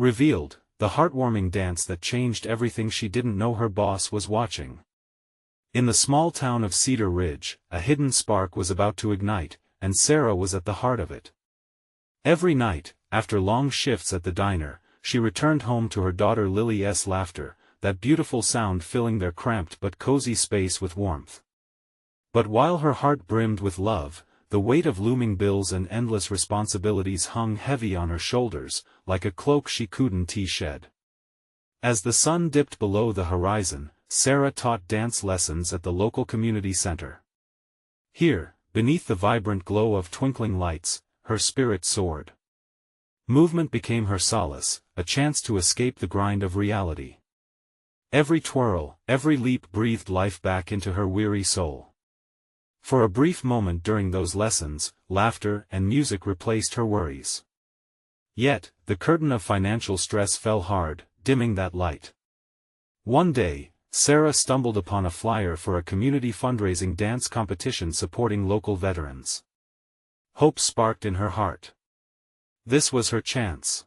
Revealed, the heartwarming dance that changed everything. She didn't know her boss was watching. In the small town of Cedar Ridge, a hidden spark was about to ignite, and Sarah was at the heart of it. Every night, after long shifts at the diner, she returned home to her daughter Lily's laughter, that beautiful sound filling their cramped but cozy space with warmth. But while her heart brimmed with love, the weight of looming bills and endless responsibilities hung heavy on her shoulders, like a cloak she couldn't shed. As the sun dipped below the horizon, Sarah taught dance lessons at the local community center. Here, beneath the vibrant glow of twinkling lights, her spirit soared. Movement became her solace, a chance to escape the grind of reality. Every twirl, every leap breathed life back into her weary soul. For a brief moment during those lessons, laughter and music replaced her worries. Yet, the curtain of financial stress fell hard, dimming that light. One day, Sarah stumbled upon a flyer for a community fundraising dance competition supporting local veterans. Hope sparked in her heart. This was her chance.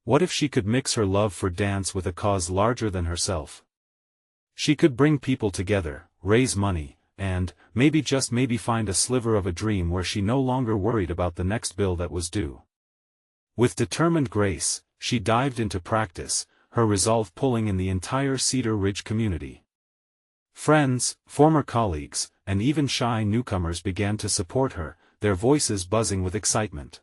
What if she could mix her love for dance with a cause larger than herself? She could bring people together, raise money, and, maybe just maybe find a sliver of a dream where she no longer worried about the next bill that was due. With determined grace, she dived into practice, her resolve pulling in the entire Cedar Ridge community. Friends, former colleagues, and even shy newcomers began to support her, their voices buzzing with excitement.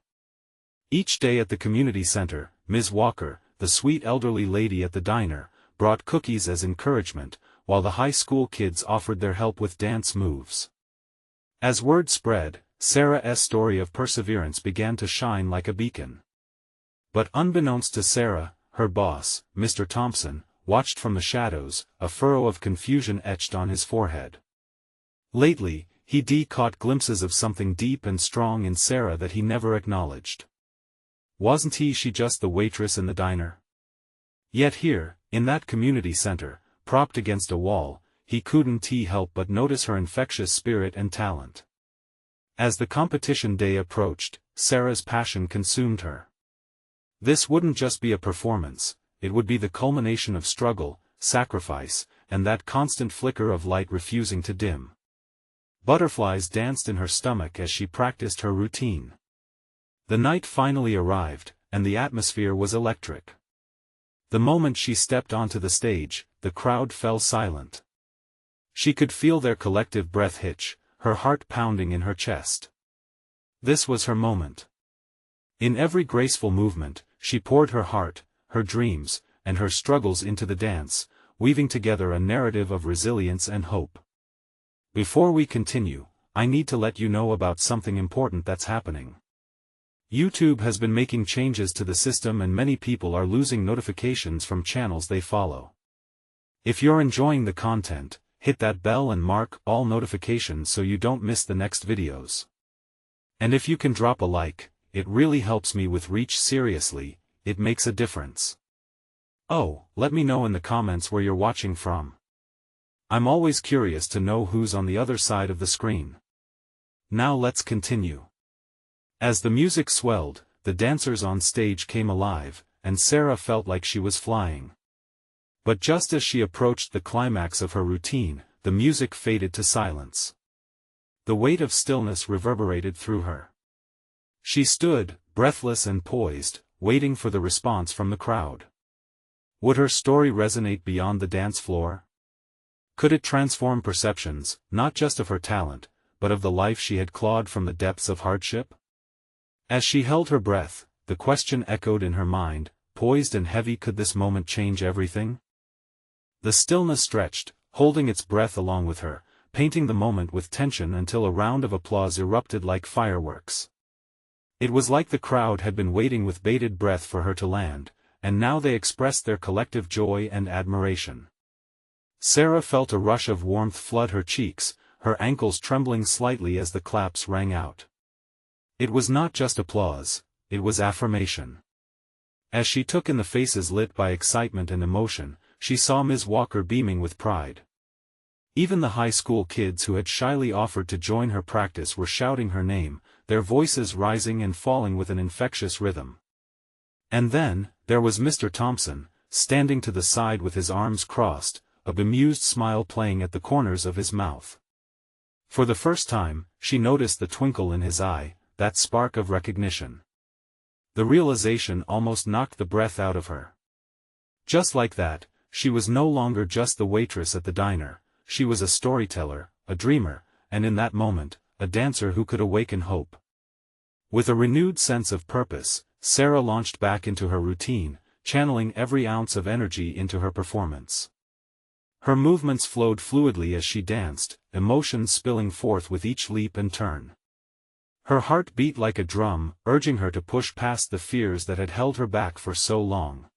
Each day at the community center, Ms. Walker, the sweet elderly lady at the diner, brought cookies as encouragement, while the high school kids offered their help with dance moves. As word spread, Sarah's story of perseverance began to shine like a beacon. But unbeknownst to Sarah, her boss, Mr. Thompson, watched from the shadows, a furrow of confusion etched on his forehead. Lately, he'd caught glimpses of something deep and strong in Sarah that he never acknowledged. Wasn't she just the waitress in the diner? Yet here, in that community center, propped against a wall, he couldn't help but notice her infectious spirit and talent. As the competition day approached, Sarah's passion consumed her. This wouldn't just be a performance, it would be the culmination of struggle, sacrifice, and that constant flicker of light refusing to dim. Butterflies danced in her stomach as she practiced her routine. The night finally arrived, and the atmosphere was electric. The moment she stepped onto the stage, the crowd fell silent. She could feel their collective breath hitch, her heart pounding in her chest. This was her moment. In every graceful movement, she poured her heart, her dreams, and her struggles into the dance, weaving together a narrative of resilience and hope. Before we continue, I need to let you know about something important that's happening. YouTube has been making changes to the system and many people are losing notifications from channels they follow. If you're enjoying the content, hit that bell and mark all notifications so you don't miss the next videos. And if you can drop a like, it really helps me with reach. Seriously, it makes a difference. Oh, let me know in the comments where you're watching from. I'm always curious to know who's on the other side of the screen. Now let's continue. As the music swelled, the dancers on stage came alive, and Sarah felt like she was flying. But just as she approached the climax of her routine, the music faded to silence. The weight of stillness reverberated through her. She stood, breathless and poised, waiting for the response from the crowd. Would her story resonate beyond the dance floor? Could it transform perceptions, not just of her talent, but of the life she had clawed from the depths of hardship? As she held her breath, the question echoed in her mind, poised and heavy: could this moment change everything? The stillness stretched, holding its breath along with her, painting the moment with tension until a round of applause erupted like fireworks. It was like the crowd had been waiting with bated breath for her to land, and now they expressed their collective joy and admiration. Sarah felt a rush of warmth flood her cheeks, her ankles trembling slightly as the claps rang out. It was not just applause, it was affirmation. As she took in the faces lit by excitement and emotion, she saw Ms. Walker beaming with pride. Even the high school kids who had shyly offered to join her practice were shouting her name, their voices rising and falling with an infectious rhythm. And then, there was Mr. Thompson, standing to the side with his arms crossed, a bemused smile playing at the corners of his mouth. For the first time, she noticed the twinkle in his eye, that spark of recognition. The realization almost knocked the breath out of her. Just like that, she was no longer just the waitress at the diner, she was a storyteller, a dreamer, and in that moment, a dancer who could awaken hope. With a renewed sense of purpose, Sarah launched back into her routine, channeling every ounce of energy into her performance. Her movements flowed fluidly as she danced, emotions spilling forth with each leap and turn. Her heart beat like a drum, urging her to push past the fears that had held her back for so long.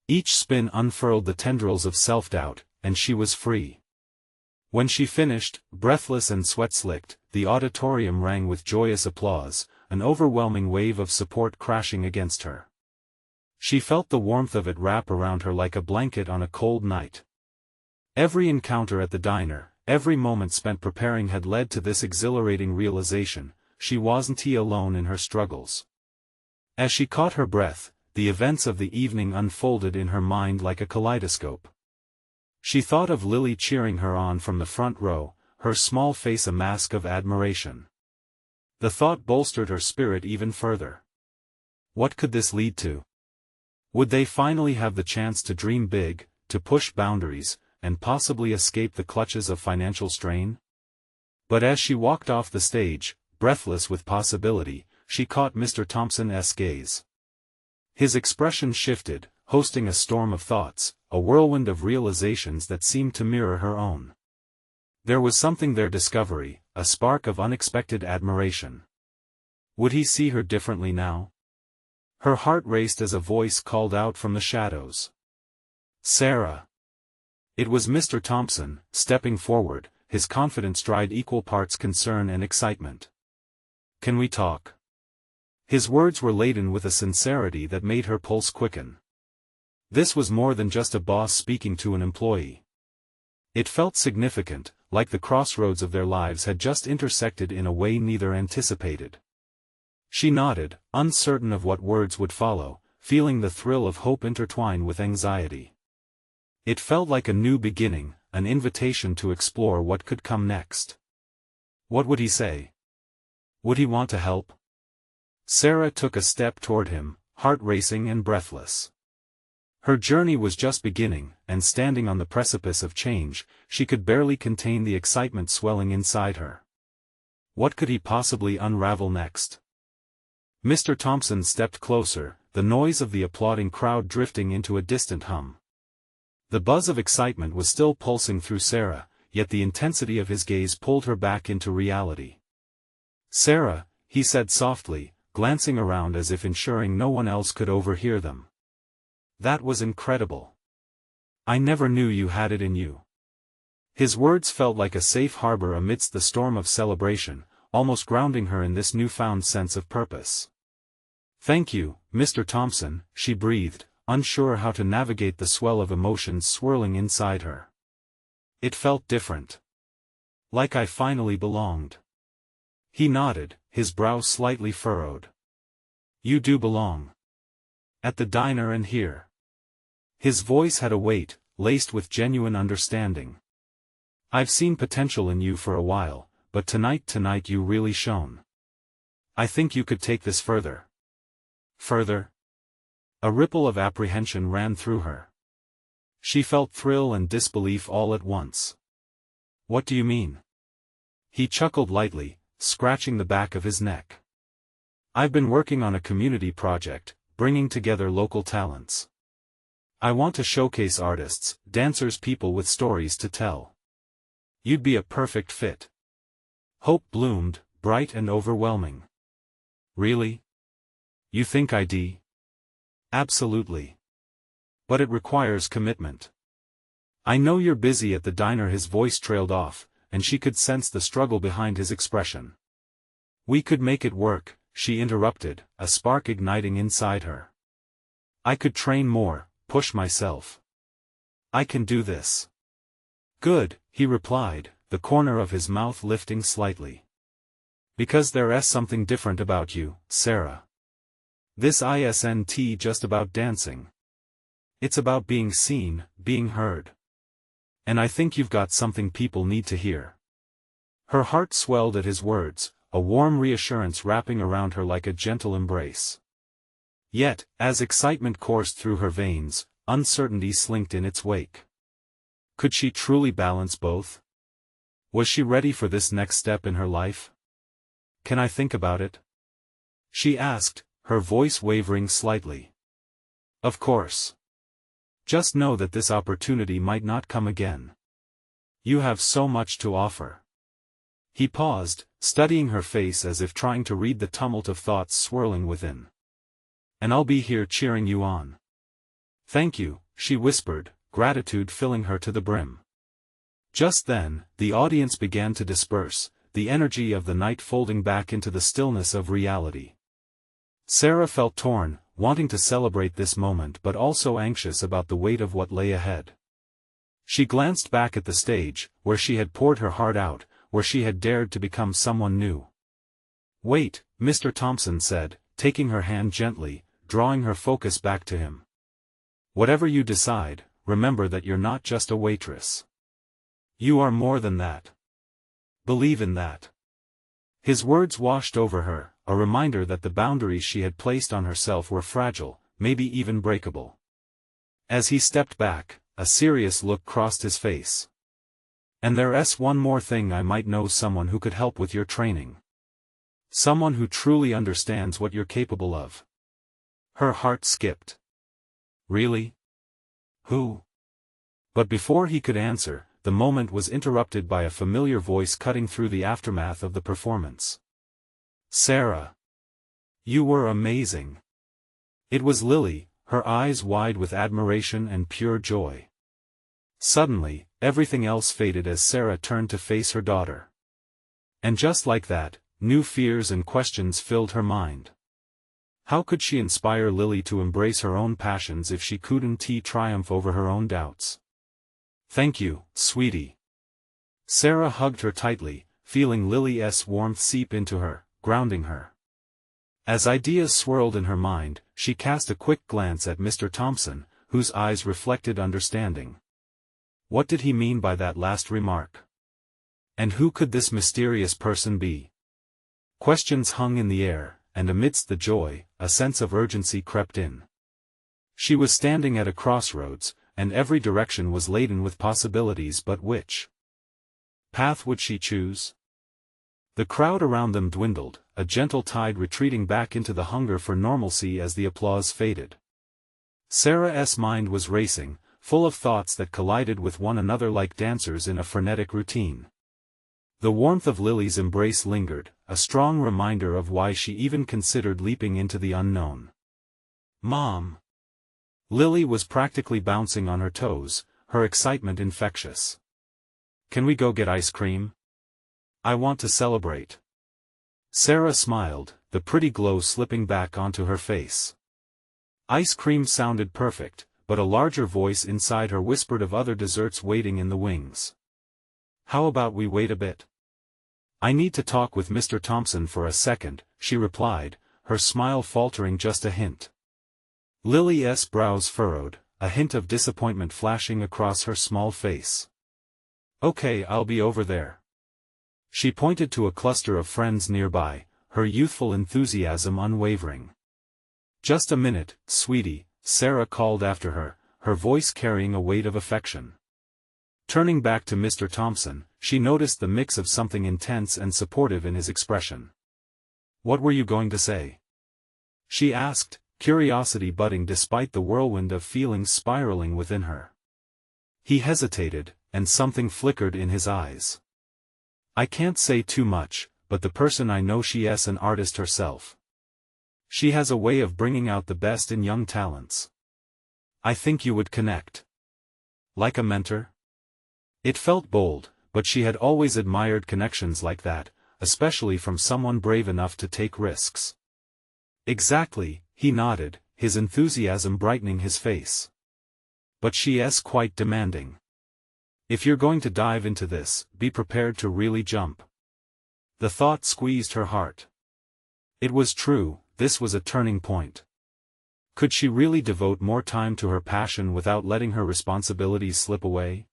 Each spin unfurled the tendrils of self-doubt, and she was free. When she finished, breathless and sweat-slicked, the auditorium rang with joyous applause, an overwhelming wave of support crashing against her. She felt the warmth of it wrap around her like a blanket on a cold night. Every encounter at the diner, every moment spent preparing had led to this exhilarating realization: she wasn't alone in her struggles. As she caught her breath, the events of the evening unfolded in her mind like a kaleidoscope. She thought of Lily cheering her on from the front row, her small face a mask of admiration. The thought bolstered her spirit even further. What could this lead to? Would they finally have the chance to dream big, to push boundaries, and possibly escape the clutches of financial strain? But as she walked off the stage, breathless with possibility, she caught Mr. Thompson's gaze. His expression shifted, hosting a storm of thoughts, a whirlwind of realizations that seemed to mirror her own. There was something there: discovery, a spark of unexpected admiration. Would he see her differently now? Her heart raced as a voice called out from the shadows. "Sarah!" It was Mr. Thompson, stepping forward, his confident stride equal parts concern and excitement. "Can we talk?" His words were laden with a sincerity that made her pulse quicken. This was more than just a boss speaking to an employee. It felt significant, like the crossroads of their lives had just intersected in a way neither anticipated. She nodded, uncertain of what words would follow, feeling the thrill of hope intertwine with anxiety. It felt like a new beginning, an invitation to explore what could come next. What would he say? Would he want to help? Sarah took a step toward him, heart racing and breathless. Her journey was just beginning, and standing on the precipice of change, she could barely contain the excitement swelling inside her. What could he possibly unravel next? Mr. Thompson stepped closer, the noise of the applauding crowd drifting into a distant hum. The buzz of excitement was still pulsing through Sarah, yet the intensity of his gaze pulled her back into reality. "Sarah," he said softly, glancing around as if ensuring no one else could overhear them. "That was incredible. I never knew you had it in you." His words felt like a safe harbor amidst the storm of celebration, almost grounding her in this newfound sense of purpose. "Thank you, Mr. Thompson," she breathed, unsure how to navigate the swell of emotions swirling inside her. It felt different. Like I finally belonged. He nodded, his brow slightly furrowed. "You do belong. At the diner and here." His voice had a weight, laced with genuine understanding. "I've seen potential in you for a while, but tonight you really shone. I think you could take this further." "Further?" A ripple of apprehension ran through her. She felt thrill and disbelief all at once. "What do you mean?" He chuckled lightly, scratching the back of his neck. "I've been working on a community project, bringing together local talents. I want to showcase artists, dancers, people with stories to tell. You'd be a perfect fit." Hope bloomed, bright and overwhelming. "Really? You think I'd?" "Absolutely. But it requires commitment. I know you're busy at the diner." His voice trailed off, and she could sense the struggle behind his expression. "We could make it work," she interrupted, a spark igniting inside her. "I could train more, push myself. I can do this." "Good," he replied, the corner of his mouth lifting slightly. "Because there's something different about you, Sarah. This isn't just about dancing. It's about being seen, being heard. And I think you've got something people need to hear." Her heart swelled at his words, a warm reassurance wrapping around her like a gentle embrace. Yet, as excitement coursed through her veins, uncertainty slinked in its wake. Could she truly balance both? Was she ready for this next step in her life? "Can I think about it?" she asked, her voice wavering slightly. "Of course. Just know that this opportunity might not come again. You have so much to offer." He paused, studying her face as if trying to read the tumult of thoughts swirling within. "And I'll be here cheering you on." "Thank you," she whispered, gratitude filling her to the brim. Just then, the audience began to disperse, the energy of the night folding back into the stillness of reality. Sarah felt torn, wanting to celebrate this moment but also anxious about the weight of what lay ahead. She glanced back at the stage, where she had poured her heart out, where she had dared to become someone new. "Wait," Mr. Thompson said, taking her hand gently, drawing her focus back to him. "Whatever you decide, remember that you're not just a waitress. You are more than that. Believe in that." His words washed over her, a reminder that the boundaries she had placed on herself were fragile, maybe even breakable. As he stepped back, a serious look crossed his face. "And there's one more thing. I might know someone who could help with your training. Someone who truly understands what you're capable of." Her heart skipped. "Really? Who?" But before he could answer, the moment was interrupted by a familiar voice cutting through the aftermath of the performance. "Sarah. You were amazing." It was Lily, her eyes wide with admiration and pure joy. Suddenly, everything else faded as Sarah turned to face her daughter. And just like that, new fears and questions filled her mind. How could she inspire Lily to embrace her own passions if she couldn't triumph over her own doubts? "Thank you, sweetie." Sarah hugged her tightly, feeling Lily's warmth seep into her, grounding her. As ideas swirled in her mind, she cast a quick glance at Mr. Thompson, whose eyes reflected understanding. What did he mean by that last remark? And who could this mysterious person be? Questions hung in the air, and amidst the joy, a sense of urgency crept in. She was standing at a crossroads, and every direction was laden with possibilities, but which path would she choose? The crowd around them dwindled, a gentle tide retreating back into the hunger for normalcy as the applause faded. Sarah's mind was racing, full of thoughts that collided with one another like dancers in a frenetic routine. The warmth of Lily's embrace lingered, a strong reminder of why she even considered leaping into the unknown. "Mom!" Lily was practically bouncing on her toes, her excitement infectious. "Can we go get ice cream? I want to celebrate." Sarah smiled, the pretty glow slipping back onto her face. Ice cream sounded perfect, but a larger voice inside her whispered of other desserts waiting in the wings. "How about we wait a bit? I need to talk with Mr. Thompson for a second," she replied, her smile faltering just a hint. Lily's brows furrowed, a hint of disappointment flashing across her small face. "Okay, I'll be over there." She pointed to a cluster of friends nearby, her youthful enthusiasm unwavering. "Just a minute, sweetie," Sarah called after her, her voice carrying a weight of affection. Turning back to Mr. Thompson, she noticed the mix of something intense and supportive in his expression. "What were you going to say?" she asked, curiosity budding despite the whirlwind of feelings spiraling within her. He hesitated, and something flickered in his eyes. "I can't say too much, but the person I know, she's an artist herself. She has a way of bringing out the best in young talents. I think you would connect. Like a mentor?" It felt bold, but she had always admired connections like that, especially from someone brave enough to take risks. "Exactly," he nodded, his enthusiasm brightening his face. "But she's quite demanding. If you're going to dive into this, be prepared to really jump." The thought squeezed her heart. It was true, this was a turning point. Could she really devote more time to her passion without letting her responsibilities slip away?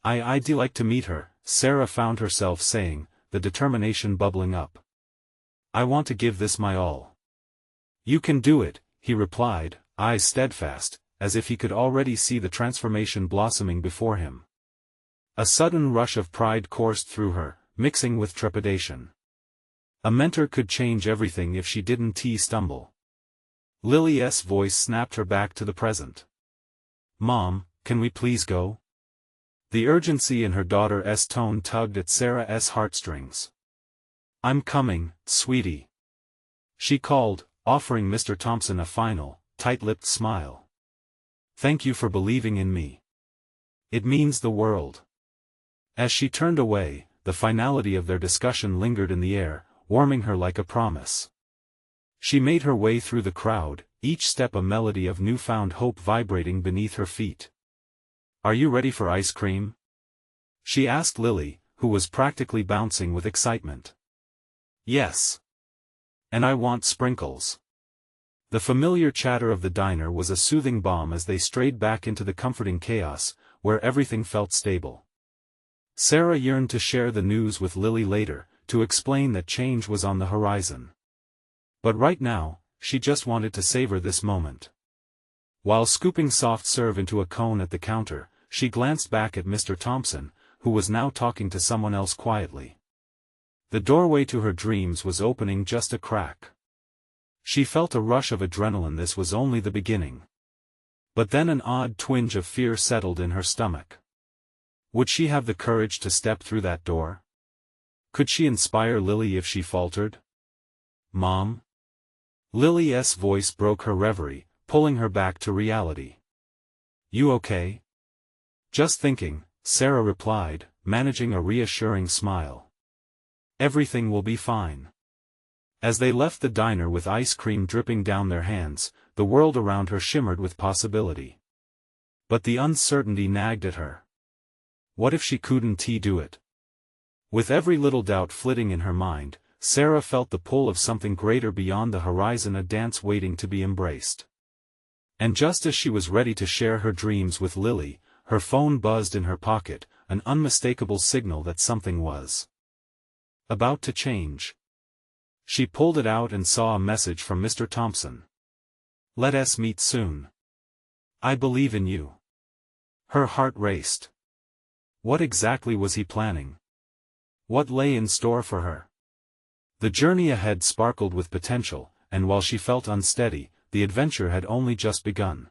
I'd like to meet her, Sarah found herself saying, the determination bubbling up. I want to give this my all. You can do it, he replied, eyes steadfast, as if he could already see the transformation blossoming before him. A sudden rush of pride coursed through her, mixing with trepidation. A mentor could change everything if she didn't stumble. Lily's voice snapped her back to the present. Mom, can we please go? The urgency in her daughter's tone tugged at Sarah's heartstrings. I'm coming, sweetie. She called, offering Mr. Thompson a final, tight-lipped smile. Thank you for believing in me. It means the world. As she turned away, the finality of their discussion lingered in the air, warming her like a promise. She made her way through the crowd, each step a melody of newfound hope vibrating beneath her feet. Are you ready for ice cream? She asked Lily, who was practically bouncing with excitement. Yes. And I want sprinkles. The familiar chatter of the diner was a soothing balm as they strayed back into the comforting chaos, where everything felt stable. Sarah yearned to share the news with Lily later, to explain that change was on the horizon. But right now, she just wanted to savor this moment. While scooping soft serve into a cone at the counter, she glanced back at Mr. Thompson, who was now talking to someone else quietly. The doorway to her dreams was opening just a crack. She felt a rush of adrenaline. This was only the beginning. But then an odd twinge of fear settled in her stomach. Would she have the courage to step through that door? Could she inspire Lily if she faltered? Mom? Lily's voice broke her reverie, pulling her back to reality. You okay? Just thinking, Sarah replied, managing a reassuring smile. Everything will be fine. As they left the diner with ice cream dripping down their hands, the world around her shimmered with possibility. But the uncertainty nagged at her. What if she couldn't do it? With every little doubt flitting in her mind, Sarah felt the pull of something greater beyond the horizon, a dance waiting to be embraced. And just as she was ready to share her dreams with Lily, her phone buzzed in her pocket, an unmistakable signal that something was about to change. She pulled it out and saw a message from Mr. Thompson. Let us meet soon. I believe in you. Her heart raced. What exactly was he planning? What lay in store for her? The journey ahead sparkled with potential, and while she felt unsteady, the adventure had only just begun.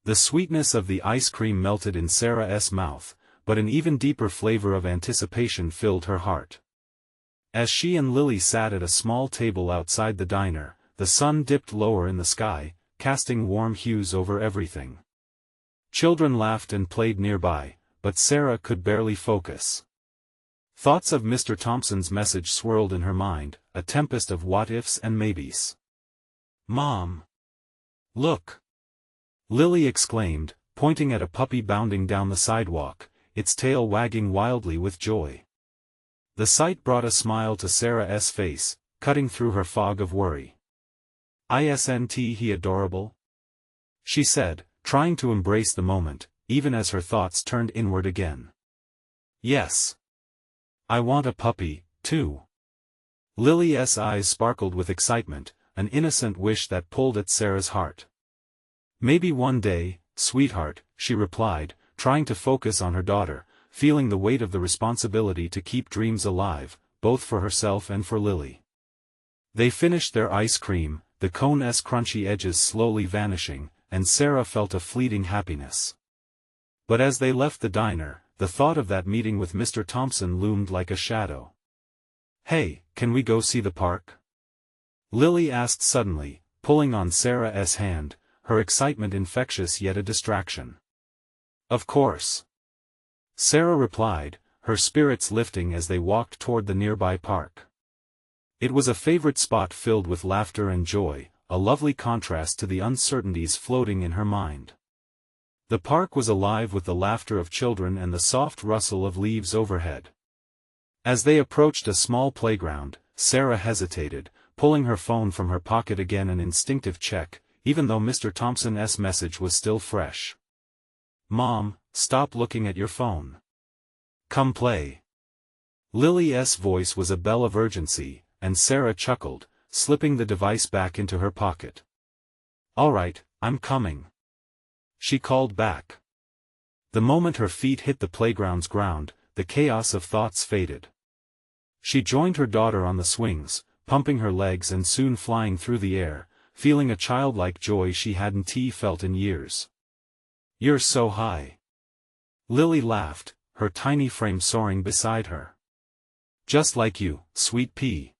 The sweetness of the ice cream melted in Sarah's mouth, but an even deeper flavor of anticipation filled her heart. As she and Lily sat at a small table outside the diner, the sun dipped lower in the sky, casting warm hues over everything. Children laughed and played nearby, but Sarah could barely focus. Thoughts of Mr. Thompson's message swirled in her mind, a tempest of what-ifs and maybes. Mom! Look! Lily exclaimed, pointing at a puppy bounding down the sidewalk, its tail wagging wildly with joy. The sight brought a smile to Sarah's face, cutting through her fog of worry. Isn't he adorable? She said, trying to embrace the moment, even as her thoughts turned inward again. Yes. I want a puppy, too. Lily's eyes sparkled with excitement, an innocent wish that pulled at Sarah's heart. Maybe one day, sweetheart, she replied, trying to focus on her daughter, feeling the weight of the responsibility to keep dreams alive, both for herself and for Lily. They finished their ice cream, the cone's crunchy edges slowly vanishing, and Sarah felt a fleeting happiness. But as they left the diner, the thought of that meeting with Mr. Thompson loomed like a shadow. Hey, can we go see the park? Lily asked suddenly, pulling on Sarah's hand, her excitement infectious yet a distraction. Of course. Sarah replied, her spirits lifting as they walked toward the nearby park. It was a favorite spot filled with laughter and joy, a lovely contrast to the uncertainties floating in her mind. The park was alive with the laughter of children and the soft rustle of leaves overhead. As they approached a small playground, Sarah hesitated, pulling her phone from her pocket again, an instinctive check, even though Mr. Thompson's message was still fresh. "Mom, stop looking at your phone. Come play." Lily's voice was a bell of urgency, and Sarah chuckled, slipping the device back into her pocket. "All right, I'm coming," she called back. The moment her feet hit the playground's ground, the chaos of thoughts faded. She joined her daughter on the swings, pumping her legs and soon flying through the air, feeling a childlike joy she hadn't felt in years. "You're so high." Lily laughed, her tiny frame soaring beside her. "Just like you, sweet pea,"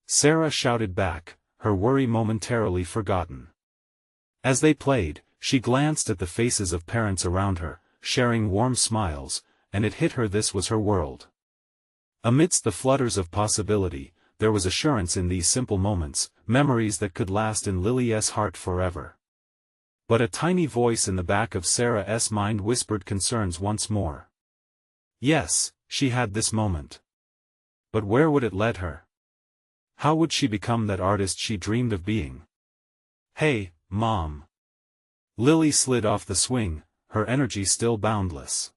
Sarah shouted back, her worry momentarily forgotten. As they played, she glanced at the faces of parents around her, sharing warm smiles, and it hit her this was her world. Amidst the flutters of possibility, there was assurance in these simple moments, memories that could last in Lily's heart forever. But a tiny voice in the back of Sarah's mind whispered concerns once more. Yes, she had this moment. But where would it lead her? How would she become that artist she dreamed of being? "Hey, Mom." Lily slid off the swing, her energy still boundless.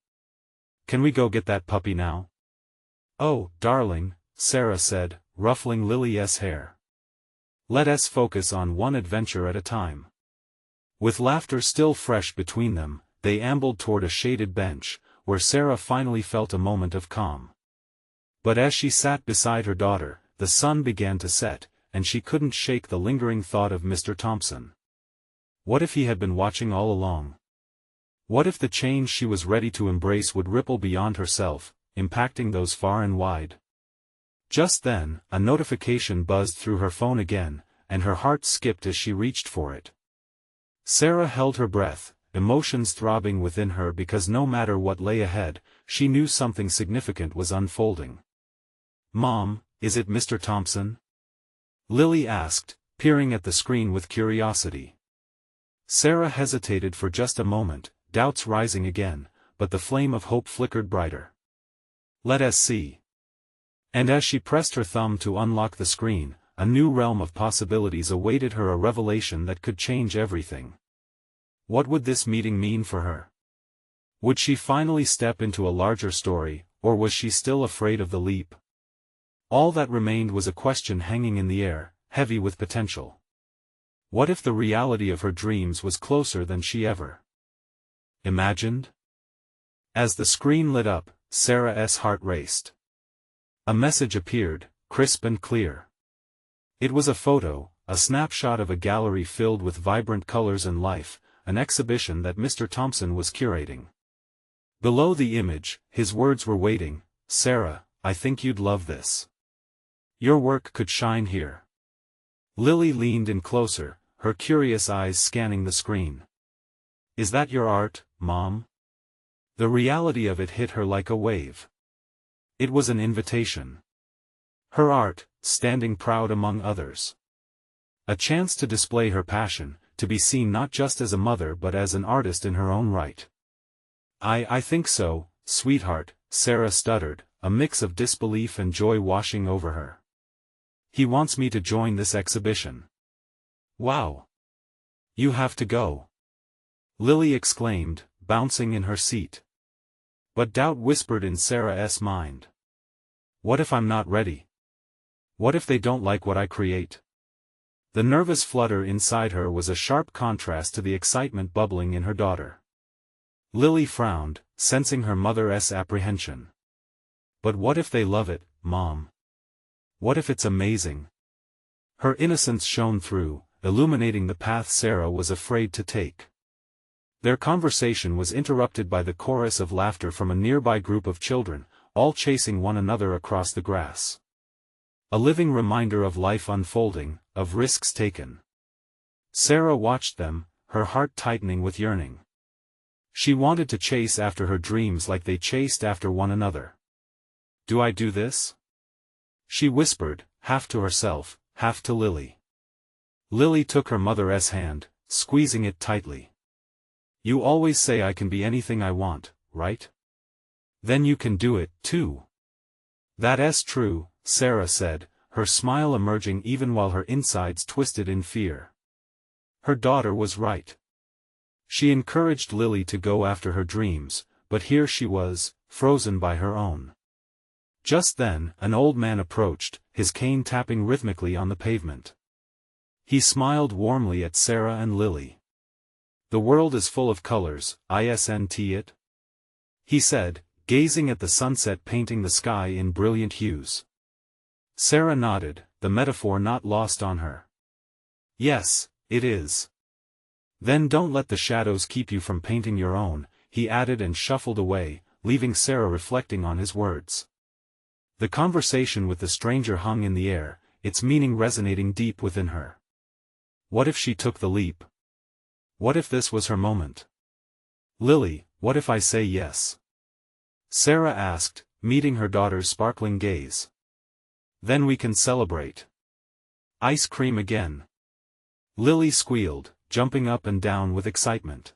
"Can we go get that puppy now?" "Oh, darling," Sarah said, ruffling Lily's hair. "Let us focus on one adventure at a time." With laughter still fresh between them, they ambled toward a shaded bench, where Sarah finally felt a moment of calm. But as she sat beside her daughter, the sun began to set, and she couldn't shake the lingering thought of Mr. Thompson. What if he had been watching all along? What if the change she was ready to embrace would ripple beyond herself, impacting those far and wide? Just then, a notification buzzed through her phone again, and her heart skipped as she reached for it. Sarah held her breath, emotions throbbing within her because no matter what lay ahead, she knew something significant was unfolding. "Mom, is it Mr. Thompson?" Lily asked, peering at the screen with curiosity. Sarah hesitated for just a moment, doubts rising again, but the flame of hope flickered brighter. "Let us see." And as she pressed her thumb to unlock the screen, a new realm of possibilities awaited her, a revelation that could change everything. What would this meeting mean for her? Would she finally step into a larger story, or was she still afraid of the leap? All that remained was a question hanging in the air, heavy with potential. What if the reality of her dreams was closer than she ever imagined? As the screen lit up, Sarah's heart raced. A message appeared, crisp and clear. It was a photo, a snapshot of a gallery filled with vibrant colors and life, an exhibition that Mr. Thompson was curating. Below the image, his words were waiting, "Sarah, I think you'd love this. Your work could shine here." Lily leaned in closer, her curious eyes scanning the screen. "Is that your art, Mom?" The reality of it hit her like a wave. It was an invitation. Her art, standing proud among others. A chance to display her passion, to be seen not just as a mother but as an artist in her own right. I think so, sweetheart," Sarah stuttered, a mix of disbelief and joy washing over her. "He wants me to join this exhibition." "Wow! You have to go," Lily exclaimed, bouncing in her seat. But doubt whispered in Sarah's mind. What if I'm not ready? What if they don't like what I create? The nervous flutter inside her was a sharp contrast to the excitement bubbling in her daughter. Lily frowned, sensing her mother's apprehension. But what if they love it, Mom? What if it's amazing? Her innocence shone through, illuminating the path Sarah was afraid to take. Their conversation was interrupted by the chorus of laughter from a nearby group of children, all chasing one another across the grass. A living reminder of life unfolding, of risks taken. Sarah watched them, her heart tightening with yearning. She wanted to chase after her dreams like they chased after one another. "Do I do this?" she whispered, half to herself, half to Lily. Lily took her mother's hand, squeezing it tightly. "You always say I can be anything I want, right? Then you can do it, too." "That's true," Sarah said, her smile emerging even while her insides twisted in fear. Her daughter was right. She encouraged Lily to go after her dreams, but here she was, frozen by her own. Just then, an old man approached, his cane tapping rhythmically on the pavement. He smiled warmly at Sarah and Lily. "The world is full of colors, isn't it?" he said, gazing at the sunset painting the sky in brilliant hues. Sarah nodded, the metaphor not lost on her. "Yes, it is." "Then don't let the shadows keep you from painting your own," he added and shuffled away, leaving Sarah reflecting on his words. The conversation with the stranger hung in the air, its meaning resonating deep within her. What if she took the leap? What if this was her moment? "Lily, what if I say yes?" Sarah asked, meeting her daughter's sparkling gaze. "Then we can celebrate. Ice cream again." Lily squealed, jumping up and down with excitement.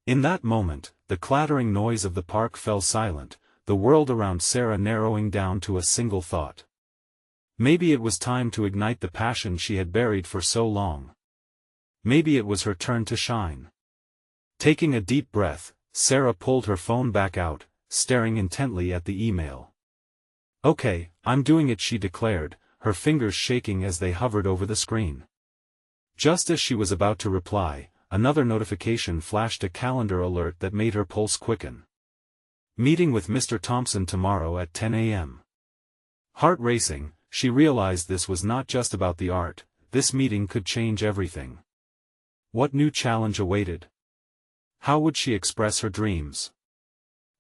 In that moment, the clattering noise of the park fell silent, the world around Sarah narrowing down to a single thought. Maybe it was time to ignite the passion she had buried for so long. Maybe it was her turn to shine. Taking a deep breath, Sarah pulled her phone back out, staring intently at the email. "Okay, I'm doing it," she declared, her fingers shaking as they hovered over the screen. Just as she was about to reply, another notification flashed, a calendar alert that made her pulse quicken. Meeting with Mr. Thompson tomorrow at 10 a.m. Heart racing, she realized this was not just about the art, this meeting could change everything. What new challenge awaited? How would she express her dreams?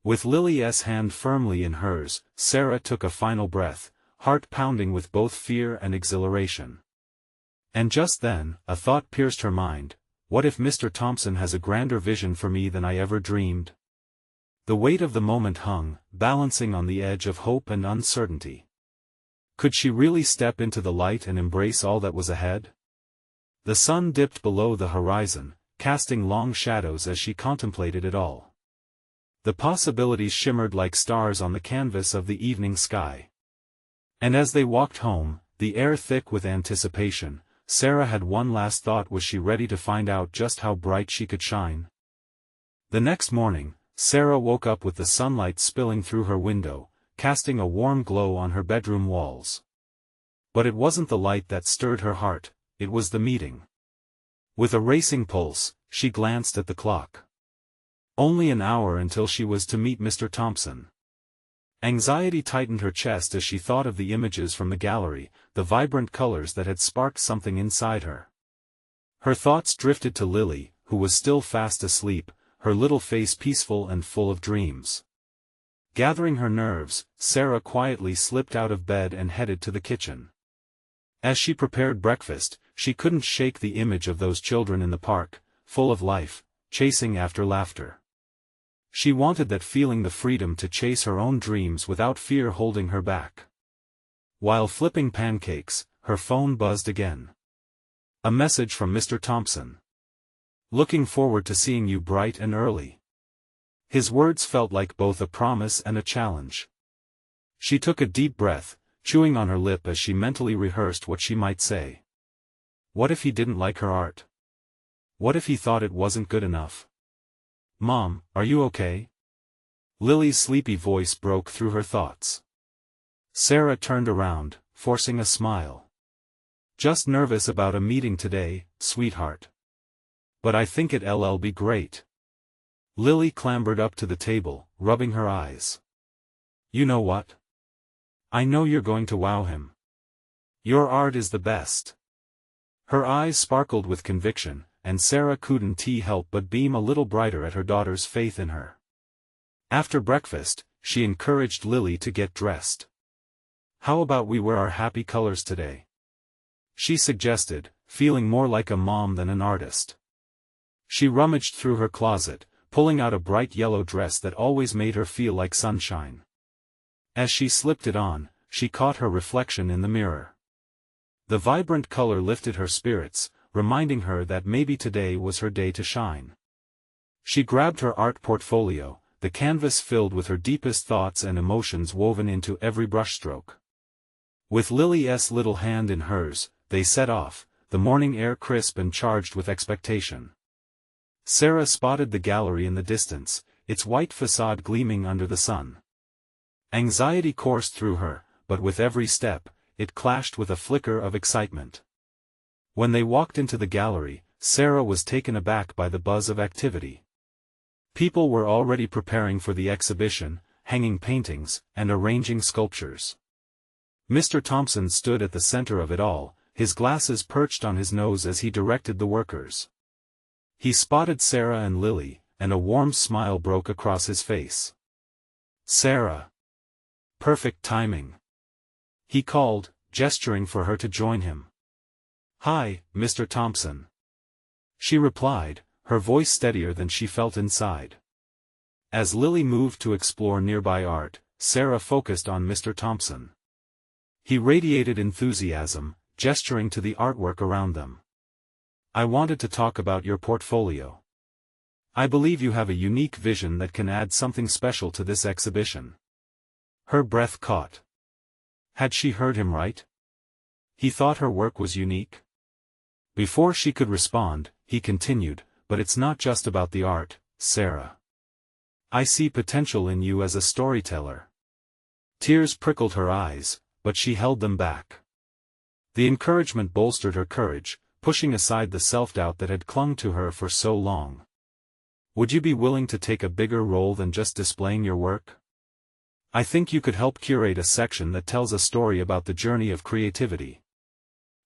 With Lily's hand firmly in hers, Sarah took a final breath, heart pounding with both fear and exhilaration. And just then, a thought pierced her mind: what if Mr. Thompson has a grander vision for me than I ever dreamed? The weight of the moment hung, balancing on the edge of hope and uncertainty. Could she really step into the light and embrace all that was ahead? The sun dipped below the horizon, casting long shadows as she contemplated it all. The possibilities shimmered like stars on the canvas of the evening sky. And as they walked home, the air thick with anticipation, Sarah had one last thought: was she ready to find out just how bright she could shine? The next morning, Sarah woke up with the sunlight spilling through her window, casting a warm glow on her bedroom walls. But it wasn't the light that stirred her heart, it was the meeting. With a racing pulse, she glanced at the clock. Only an hour until she was to meet Mr. Thompson. Anxiety tightened her chest as she thought of the images from the gallery, the vibrant colors that had sparked something inside her. Her thoughts drifted to Lily, who was still fast asleep, her little face peaceful and full of dreams. Gathering her nerves, Sarah quietly slipped out of bed and headed to the kitchen. As she prepared breakfast, she couldn't shake the image of those children in the park, full of life, chasing after laughter. She wanted that feeling, the freedom to chase her own dreams without fear holding her back. While flipping pancakes, her phone buzzed again. A message from Mr. Thompson. "Looking forward to seeing you bright and early." His words felt like both a promise and a challenge. She took a deep breath, chewing on her lip as she mentally rehearsed what she might say. What if he didn't like her art? What if he thought it wasn't good enough? "Mom, are you okay?" Lily's sleepy voice broke through her thoughts. Sarah turned around, forcing a smile. "Just nervous about a meeting today, sweetheart. But I think it'll be great." Lily clambered up to the table, rubbing her eyes. "You know what? I know you're going to wow him. Your art is the best." Her eyes sparkled with conviction, and Sarah couldn't help but beam a little brighter at her daughter's faith in her. After breakfast, she encouraged Lily to get dressed. "How about we wear our happy colors today?" she suggested, feeling more like a mom than an artist. She rummaged through her closet, pulling out a bright yellow dress that always made her feel like sunshine. As she slipped it on, she caught her reflection in the mirror. The vibrant color lifted her spirits, reminding her that maybe today was her day to shine. She grabbed her art portfolio, the canvas filled with her deepest thoughts and emotions woven into every brushstroke. With Lily's little hand in hers, they set off, the morning air crisp and charged with expectation. Sarah spotted the gallery in the distance, its white facade gleaming under the sun. Anxiety coursed through her, but with every step, it clashed with a flicker of excitement. When they walked into the gallery, Sarah was taken aback by the buzz of activity. People were already preparing for the exhibition, hanging paintings, and arranging sculptures. Mr. Thompson stood at the center of it all, his glasses perched on his nose as he directed the workers. He spotted Sarah and Lily, and a warm smile broke across his face. "Sarah! Perfect timing!" he called, gesturing for her to join him. "Hi, Mr. Thompson." She replied, her voice steadier than she felt inside. As Lily moved to explore nearby art, Sarah focused on Mr. Thompson. He radiated enthusiasm, gesturing to the artwork around them. "I wanted to talk about your portfolio. I believe you have a unique vision that can add something special to this exhibition." Her breath caught. Had she heard him right? He thought her work was unique? Before she could respond, he continued, "But it's not just about the art, Sarah. I see potential in you as a storyteller." Tears prickled her eyes, but she held them back. The encouragement bolstered her courage, pushing aside the self-doubt that had clung to her for so long. "Would you be willing to take a bigger role than just displaying your work? I think you could help curate a section that tells a story about the journey of creativity."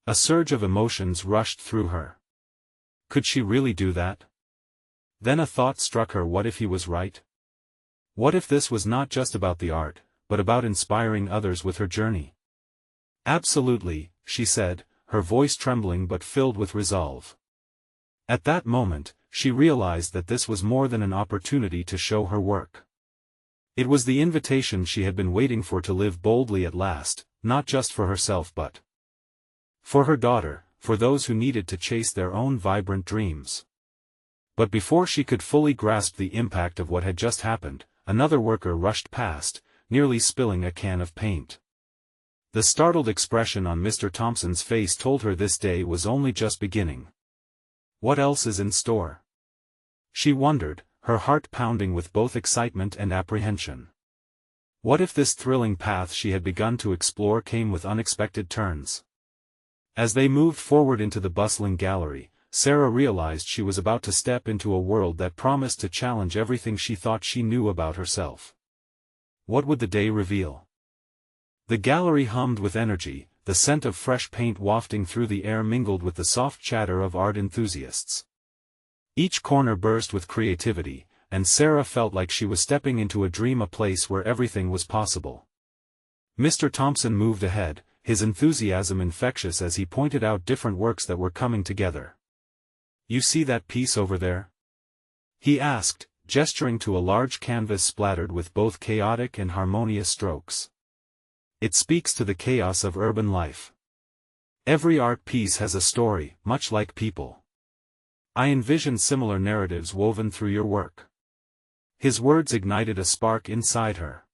A surge of emotions rushed through her. Could she really do that? Then a thought struck her: what if he was right? What if this was not just about the art, but about inspiring others with her journey? "Absolutely," she said, her voice trembling but filled with resolve. At that moment, she realized that this was more than an opportunity to show her work. It was the invitation she had been waiting for to live boldly at last, not just for herself but for her daughter, for those who needed to chase their own vibrant dreams. But before she could fully grasp the impact of what had just happened, another worker rushed past, nearly spilling a can of paint. The startled expression on Mr. Thompson's face told her this day was only just beginning. What else is in store? She wondered, her heart pounding with both excitement and apprehension. What if this thrilling path she had begun to explore came with unexpected turns? As they moved forward into the bustling gallery, Sarah realized she was about to step into a world that promised to challenge everything she thought she knew about herself. What would the day reveal? The gallery hummed with energy, the scent of fresh paint wafting through the air mingled with the soft chatter of art enthusiasts. Each corner burst with creativity, and Sarah felt like she was stepping into a dream, a place where everything was possible. Mr. Thompson moved ahead, his enthusiasm infectious as he pointed out different works that were coming together. "You see that piece over there?" he asked, gesturing to a large canvas splattered with both chaotic and harmonious strokes. "It speaks to the chaos of urban life. Every art piece has a story, much like people. I envision similar narratives woven through your work." His words ignited a spark inside her.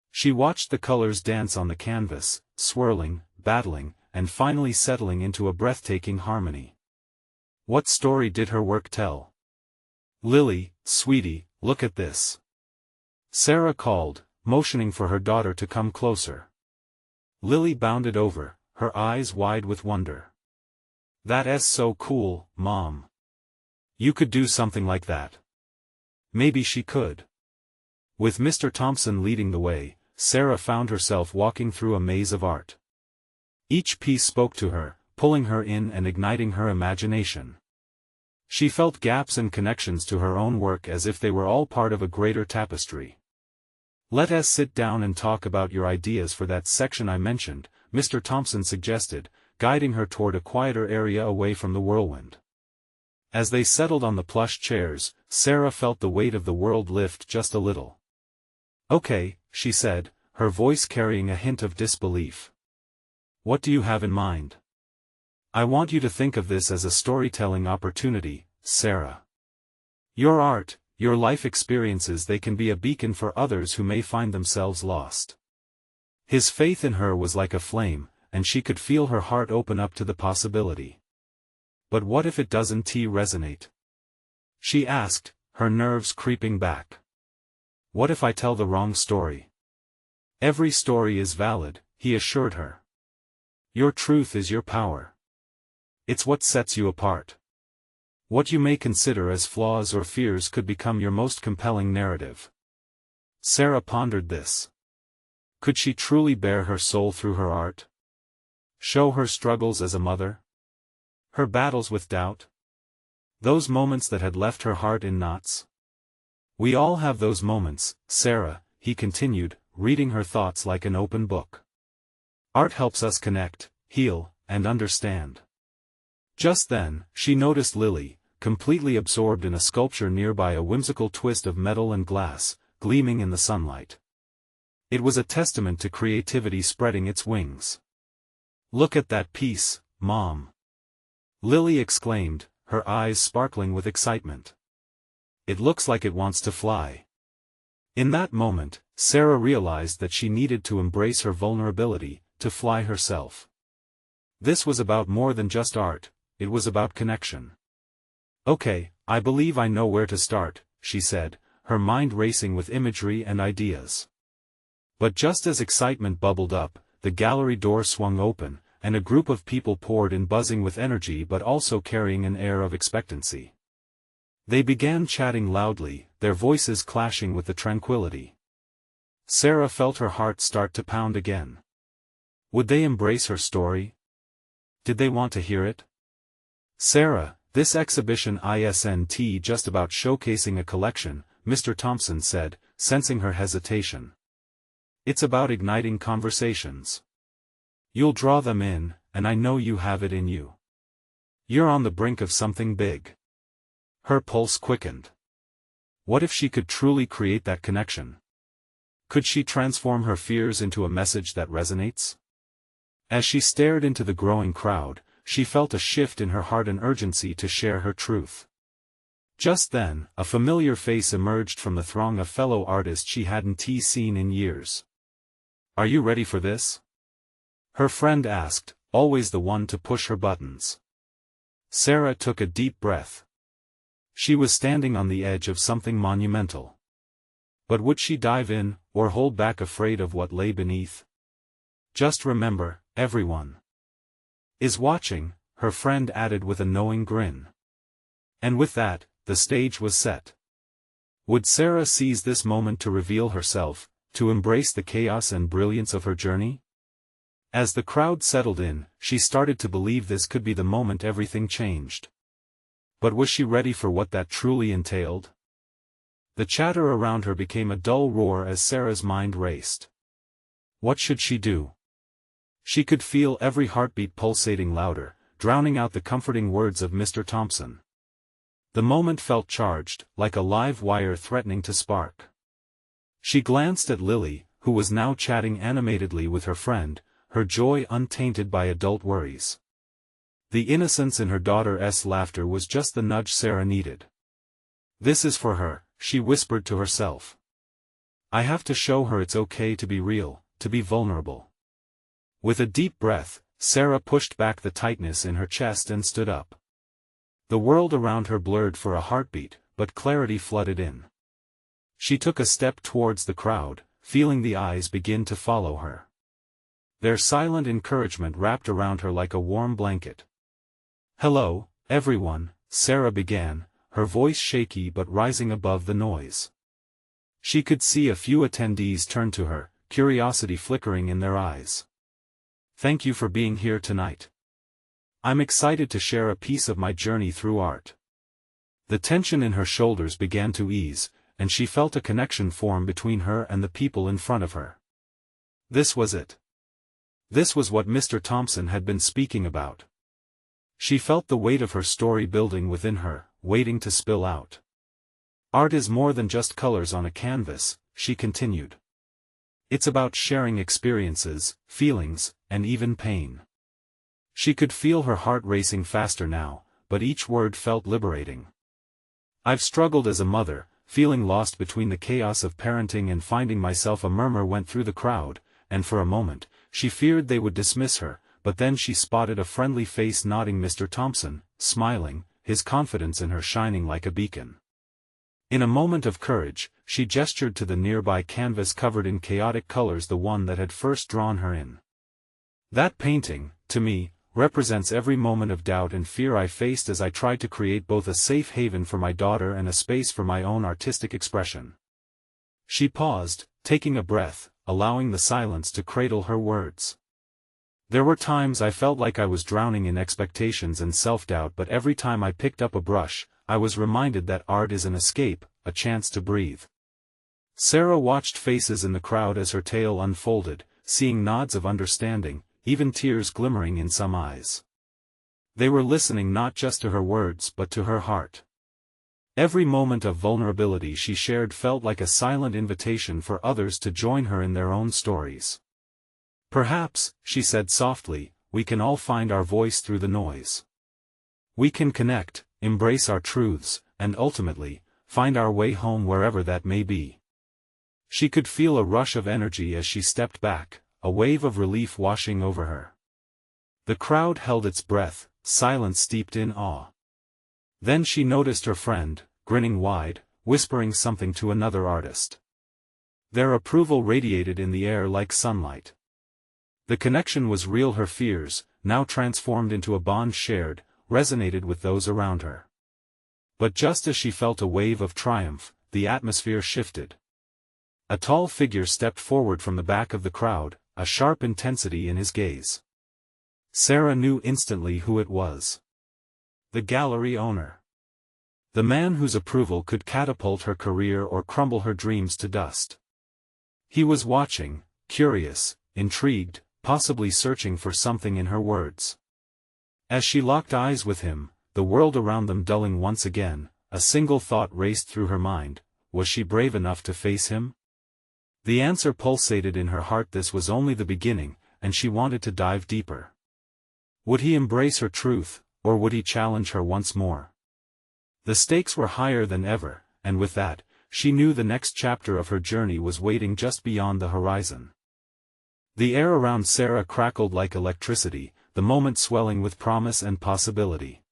She watched the colors dance on the canvas, swirling, battling, and finally settling into a breathtaking harmony. What story did her work tell? "Lily, sweetie, look at this," Sarah called, motioning for her daughter to come closer. Lily bounded over, her eyes wide with wonder. "That's so cool, Mom. You could do something like that." Maybe she could. With Mr. Thompson leading the way, Sarah found herself walking through a maze of art. Each piece spoke to her, pulling her in and igniting her imagination. She felt gaps and connections to her own work as if they were all part of a greater tapestry. "Let us sit down and talk about your ideas for that section I mentioned," Mr. Thompson suggested, guiding her toward a quieter area away from the whirlwind. As they settled on the plush chairs, Sarah felt the weight of the world lift just a little. "Okay," she said, her voice carrying a hint of disbelief. "What do you have in mind?" "I want you to think of this as a storytelling opportunity, Sarah. Your art, your life experiences, they can be a beacon for others who may find themselves lost." His faith in her was like a flame, and she could feel her heart open up to the possibility. But what if it doesn't resonate? She asked, her nerves creeping back. What if I tell the wrong story? Every story is valid, he assured her. Your truth is your power. It's what sets you apart. What you may consider as flaws or fears could become your most compelling narrative. Sarah pondered this. Could she truly bare her soul through her art? Show her struggles as a mother? Her battles with doubt? Those moments that had left her heart in knots? We all have those moments, Sarah, he continued, reading her thoughts like an open book. Art helps us connect, heal, and understand. Just then, she noticed Lily, completely absorbed in a sculpture nearby, a whimsical twist of metal and glass, gleaming in the sunlight. It was a testament to creativity spreading its wings. Look at that piece, Mom! Lily exclaimed, her eyes sparkling with excitement. It looks like it wants to fly. In that moment, Sarah realized that she needed to embrace her vulnerability, to fly herself. This was about more than just art, it was about connection. Okay, I believe I know where to start, she said, her mind racing with imagery and ideas. But just as excitement bubbled up, the gallery door swung open, and a group of people poured in, buzzing with energy but also carrying an air of expectancy. They began chatting loudly, their voices clashing with the tranquility. Sarah felt her heart start to pound again. Would they embrace her story? Did they want to hear it? Sarah, this exhibition isn't just about showcasing a collection, Mr. Thompson said, sensing her hesitation. It's about igniting conversations. You'll draw them in, and I know you have it in you. You're on the brink of something big. Her pulse quickened. What if she could truly create that connection? Could she transform her fears into a message that resonates? As she stared into the growing crowd, she felt a shift in her heart, an urgency to share her truth. Just then, a familiar face emerged from the throng, a fellow artist she hadn't seen in years. Are you ready for this? Her friend asked, always the one to push her buttons. Sarah took a deep breath. She was standing on the edge of something monumental. But would she dive in, or hold back, afraid of what lay beneath? Just remember, everyone is watching, her friend added with a knowing grin. And with that, the stage was set. Would Sarah seize this moment to reveal herself, to embrace the chaos and brilliance of her journey? As the crowd settled in, she started to believe this could be the moment everything changed. But was she ready for what that truly entailed? The chatter around her became a dull roar as Sarah's mind raced. What should she do? She could feel every heartbeat pulsating louder, drowning out the comforting words of Mr. Thompson. The moment felt charged, like a live wire threatening to spark. She glanced at Lily, who was now chatting animatedly with her friend, her joy untainted by adult worries. The innocence in her daughter's laughter was just the nudge Sarah needed. This is for her, she whispered to herself. I have to show her it's okay to be real, to be vulnerable. With a deep breath, Sarah pushed back the tightness in her chest and stood up. The world around her blurred for a heartbeat, but clarity flooded in. She took a step towards the crowd, feeling the eyes begin to follow her. Their silent encouragement wrapped around her like a warm blanket. Hello, everyone, Sarah began, her voice shaky but rising above the noise. She could see a few attendees turn to her, curiosity flickering in their eyes. Thank you for being here tonight. I'm excited to share a piece of my journey through art. The tension in her shoulders began to ease, and she felt a connection form between her and the people in front of her. This was it. This was what Mr. Thompson had been speaking about. She felt the weight of her story building within her, waiting to spill out. Art is more than just colors on a canvas, she continued. It's about sharing experiences, feelings, and even pain. She could feel her heart racing faster now, but each word felt liberating. I've struggled as a mother, feeling lost between the chaos of parenting and finding myself. A murmur went through the crowd, and for a moment, she feared they would dismiss her, but then she spotted a friendly face nodding Mr. Thompson, smiling, his confidence in her shining like a beacon. In a moment of courage, she gestured to the nearby canvas covered in chaotic colors, the one that had first drawn her in. That painting, to me, represents every moment of doubt and fear I faced as I tried to create both a safe haven for my daughter and a space for my own artistic expression. She paused, taking a breath, allowing the silence to cradle her words. There were times I felt like I was drowning in expectations and self-doubt, but every time I picked up a brush, I was reminded that art is an escape, a chance to breathe. Sarah watched faces in the crowd as her tale unfolded, seeing nods of understanding, even tears glimmering in some eyes. They were listening not just to her words but to her heart. Every moment of vulnerability she shared felt like a silent invitation for others to join her in their own stories. Perhaps, she said softly, we can all find our voice through the noise. We can connect, embrace our truths, and ultimately, find our way home wherever that may be. She could feel a rush of energy as she stepped back, a wave of relief washing over her. The crowd held its breath, silence steeped in awe. Then she noticed her friend, grinning wide, whispering something to another artist. Their approval radiated in the air like sunlight. The connection was real. Her fears, now transformed into a bond shared, resonated with those around her. But just as she felt a wave of triumph, the atmosphere shifted. A tall figure stepped forward from the back of the crowd, a sharp intensity in his gaze. Sarah knew instantly who it was. The gallery owner. The man whose approval could catapult her career or crumble her dreams to dust. He was watching, curious, intrigued, possibly searching for something in her words. As she locked eyes with him, the world around them dulling once again, a single thought raced through her mind: was she brave enough to face him? The answer pulsated in her heart: this was only the beginning, and she wanted to dive deeper. Would he embrace her truth, or would he challenge her once more? The stakes were higher than ever, and with that, she knew the next chapter of her journey was waiting just beyond the horizon. The air around Sarah crackled like electricity, the moment swelling with promise and possibility.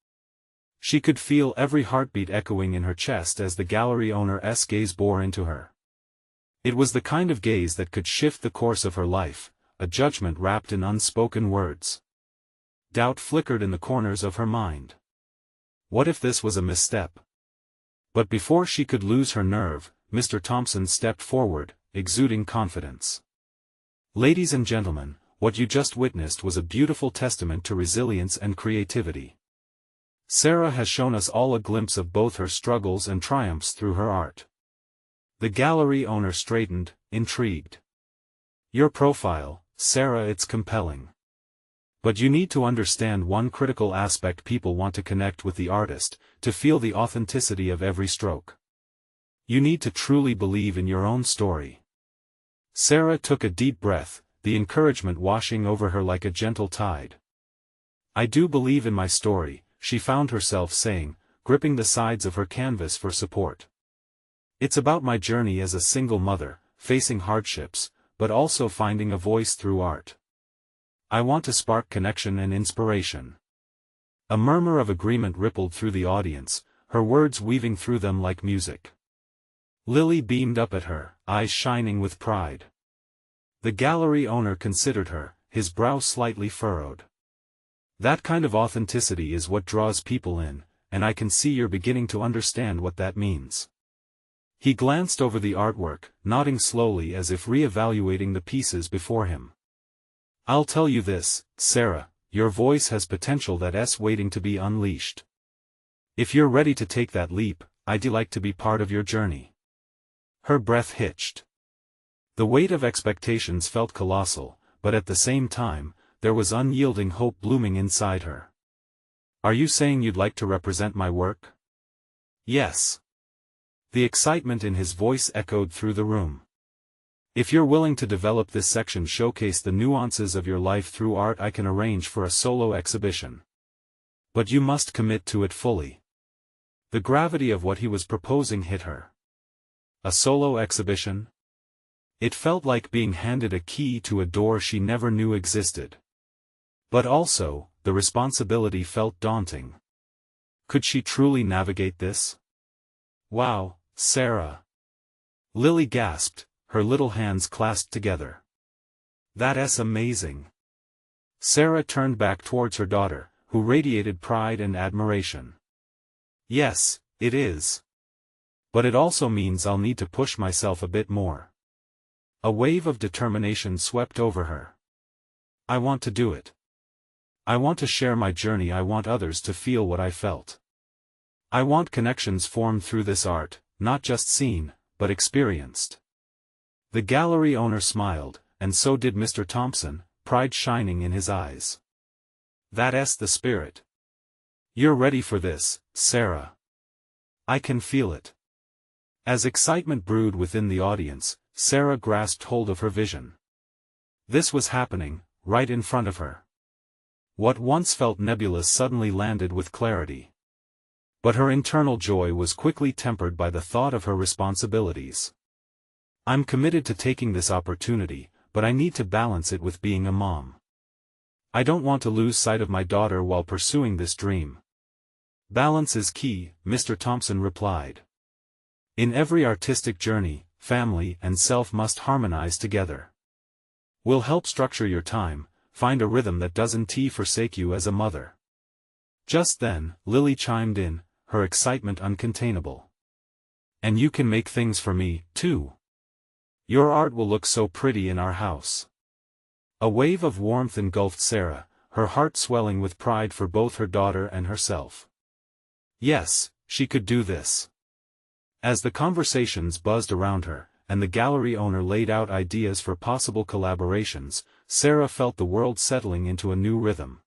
She could feel every heartbeat echoing in her chest as the gallery owner's gaze bore into her. It was the kind of gaze that could shift the course of her life, a judgment wrapped in unspoken words. Doubt flickered in the corners of her mind. What if this was a misstep? But before she could lose her nerve, Mr. Thompson stepped forward, exuding confidence. Ladies and gentlemen, what you just witnessed was a beautiful testament to resilience and creativity. Sarah has shown us all a glimpse of both her struggles and triumphs through her art. The gallery owner straightened, intrigued. Your profile, Sarah, it's compelling. But you need to understand one critical aspect: people want to connect with the artist, to feel the authenticity of every stroke. You need to truly believe in your own story. Sarah took a deep breath, the encouragement washing over her like a gentle tide. I do believe in my story, she found herself saying, gripping the sides of her canvas for support. It's about my journey as a single mother, facing hardships, but also finding a voice through art. I want to spark connection and inspiration. A murmur of agreement rippled through the audience, her words weaving through them like music. Lily beamed up at her, eyes shining with pride. The gallery owner considered her, his brow slightly furrowed. That kind of authenticity is what draws people in, and I can see you're beginning to understand what that means. He glanced over the artwork, nodding slowly as if re-evaluating the pieces before him. I'll tell you this, Sarah, your voice has potential that's waiting to be unleashed. If you're ready to take that leap, I'd like to be part of your journey. Her breath hitched. The weight of expectations felt colossal, but at the same time, there was unyielding hope blooming inside her. Are you saying you'd like to represent my work? Yes. The excitement in his voice echoed through the room. If you're willing to develop this section, showcase the nuances of your life through art, I can arrange for a solo exhibition. But you must commit to it fully. The gravity of what he was proposing hit her. A solo exhibition? It felt like being handed a key to a door she never knew existed. But also, the responsibility felt daunting. Could she truly navigate this? Wow, Sarah! Lily gasped, her little hands clasped together. That's amazing. Sarah turned back towards her daughter, who radiated pride and admiration. Yes, it is. But it also means I'll need to push myself a bit more. A wave of determination swept over her. I want to do it. I want to share my journey. I want others to feel what I felt. I want connections formed through this art, not just seen, but experienced. The gallery owner smiled, and so did Mr. Thompson, pride shining in his eyes. That's the spirit. You're ready for this, Sarah. I can feel it. As excitement brewed within the audience, Sarah grasped hold of her vision. This was happening, right in front of her. What once felt nebulous suddenly landed with clarity. But her internal joy was quickly tempered by the thought of her responsibilities. I'm committed to taking this opportunity, but I need to balance it with being a mom. I don't want to lose sight of my daughter while pursuing this dream. Balance is key, Mr. Thompson replied. In every artistic journey, family and self must harmonize together. We'll help structure your time, find a rhythm that doesn't forsake you as a mother. Just then, Lily chimed in, her excitement uncontainable. And you can make things for me, too. Your art will look so pretty in our house. A wave of warmth engulfed Sarah, her heart swelling with pride for both her daughter and herself. Yes, she could do this. As the conversations buzzed around her, and the gallery owner laid out ideas for possible collaborations, Sarah felt the world settling into a new rhythm.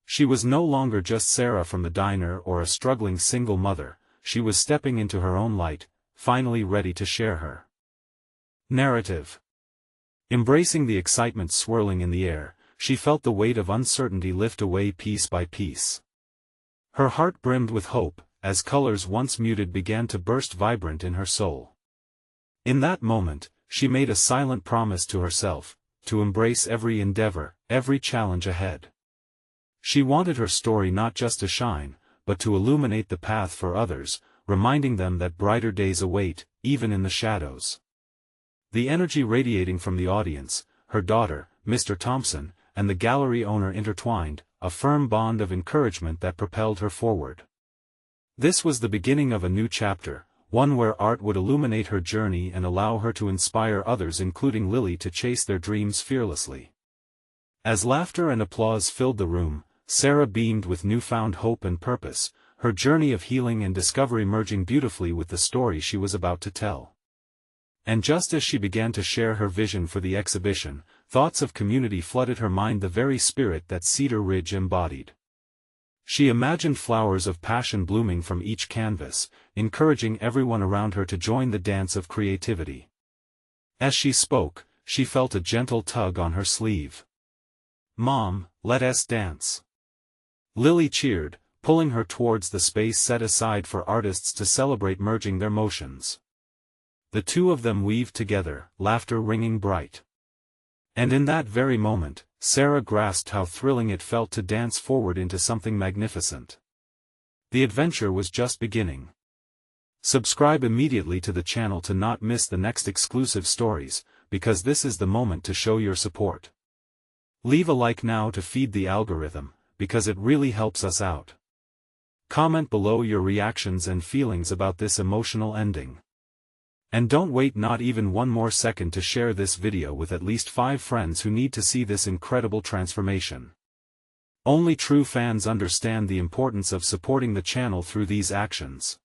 She was no longer just Sarah from the diner or a struggling single mother, she was stepping into her own light, finally ready to share her narrative. Embracing the excitement swirling in the air, she felt the weight of uncertainty lift away piece by piece. Her heart brimmed with hope, as colors once muted began to burst vibrant in her soul. In that moment, she made a silent promise to herself, to embrace every endeavor, every challenge ahead. She wanted her story not just to shine, but to illuminate the path for others, reminding them that brighter days await, even in the shadows. The energy radiating from the audience, her daughter, Mr. Thompson, and the gallery owner intertwined, a firm bond of encouragement that propelled her forward. This was the beginning of a new chapter, one where art would illuminate her journey and allow her to inspire others, including Lily, to chase their dreams fearlessly. As laughter and applause filled the room, Sarah beamed with newfound hope and purpose, her journey of healing and discovery merging beautifully with the story she was about to tell. And just as she began to share her vision for the exhibition, thoughts of community flooded her mind, the very spirit that Cedar Ridge embodied. She imagined flowers of passion blooming from each canvas, encouraging everyone around her to join the dance of creativity. As she spoke, she felt a gentle tug on her sleeve. "Mom, let us dance." Lily cheered, pulling her towards the space set aside for artists to celebrate merging their motions. The two of them weaved together, laughter ringing bright. And in that very moment, Sarah grasped how thrilling it felt to dance forward into something magnificent. The adventure was just beginning. Subscribe immediately to the channel to not miss the next exclusive stories, because this is the moment to show your support. Leave a like now to feed the algorithm, because it really helps us out. Comment below your reactions and feelings about this emotional ending. And don't wait not even one more second to share this video with at least 5 friends who need to see this incredible transformation. Only true fans understand the importance of supporting the channel through these actions.